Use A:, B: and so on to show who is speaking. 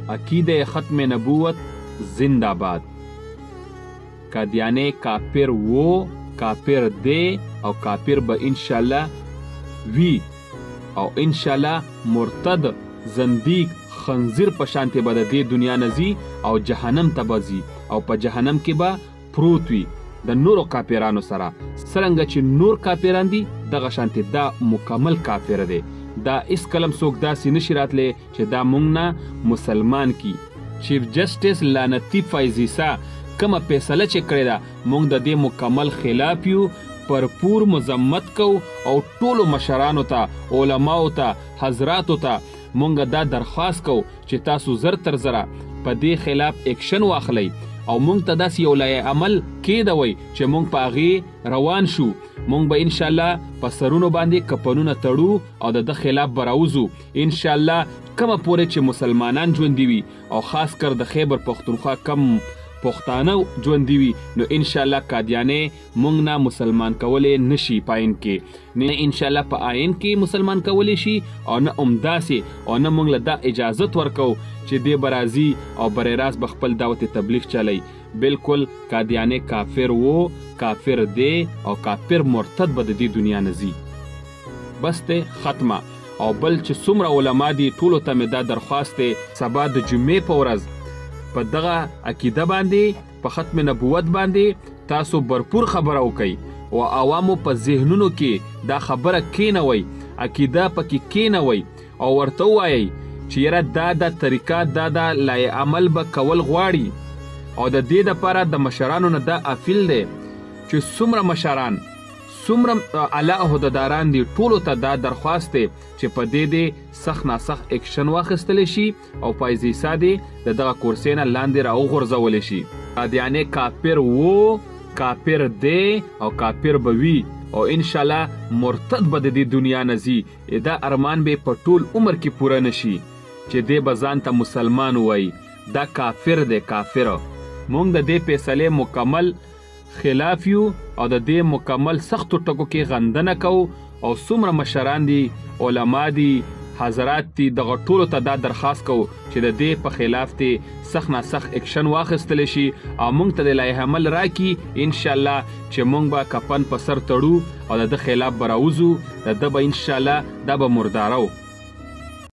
A: عقیده ختم نبوت زندہ باد. قادیانی کافر وو، کافر دی او کافر به انشاءالله وی او انشاءالله مرتد زندیق خنزیر په شانتې به د دې دنیا نه ځي او جهنم ته به ځي او په جهنم کې به پروت وي د نورو کافرانو سره. څرنګه چې نور کافران دي دغه شانتې دا مکمل کافر دی. دا اس کلم څوک داسې نشي راتلی چې دا موږ نه مسلمان کی. چیف جسټس لعنتي فیضیسا کومه فیصله چې کړې ده موږ د دې مکمل خلاف یو، پرپور مذمت کو او ټولو مشرانو ته، علماو ته، حضراتو ته مونږ دا درخواست کو چې تاسو زر تر زره په دې خلاف اکشن واخلی او مونږ ته داسې یو لایه عمل کېدوئ چې مونږ په هغې روان شو. مونږ به انشاءالله په سرونو باندې کپنونه تړو او د ده خلاف به راوځو انشاءالله کومه پورې چې مسلمانان ژوندي وي او خاص کر د خیبر پښتونخوا کم پښتانه ژوندي وي نو انشاءالله قادیانی مونږ نه مسلمان کولی نشي په آئین کې، نه انشاءالله په آئین کې مسلمان کولی شي او نه همداسې او نه مونږ له دا اجازت ورکو چې دې به راځي او برې راست به خپل دعوت تبلیغ چلی. بالکل قادیانی کافر وو، کافر دی او کافر مرتد به د دې دنیا نه ځي. بس دی ختمه. او بل چې څومره علما دي ټولو ته مې دا درخواست دی سبا د جمعې په ورځ په دغه عقیده باندې په ختم نبوت باندې تاسو برپور خبره وکئ او عوامو په ذهنونو کې دا خبره کینوئ، عقیده پکې کینوئ او ورته ووایئ چې یاره دا طریقه دا لای عمل به کول غواړي او د دې دپاره د مشرانو نه دا اپیل دی چې څومره مشران څومره اعلی عهدهداران دي ټولو ته دا درخواست دی چې په دې سخت ناسخت اکشن واخیستلی شي او فیضیسا دې د دغه کورسۍ نه لاندې راوغورځولی شي. قادیانی کافر وو، کافر دی او کافر به وي او انشاءالله مرتد به د دې دنیا نه ځي. دا ارمان به په ټول عمر کې پوره نشي چې دی به ځان ته مسلمان وایي. دا کافر دی، کافر. مونږ د دې فیصلې مکمل خلاف یو او د دې مکمل سختو ټکو کې غندنه کوو او څومره مشران دي، علما دي، حضرات دي، دغه ټولو ته دا درخواست کوو چې د دې په خلاف دې سخت ناسخت اکشن واخیستلی شي او موږ ته د لایحه عمل راکړي انشاءالله چې موږ به کفن په سر تړو او د ده خلاف به راوځو، د ده به انشاءالله دا به مرداره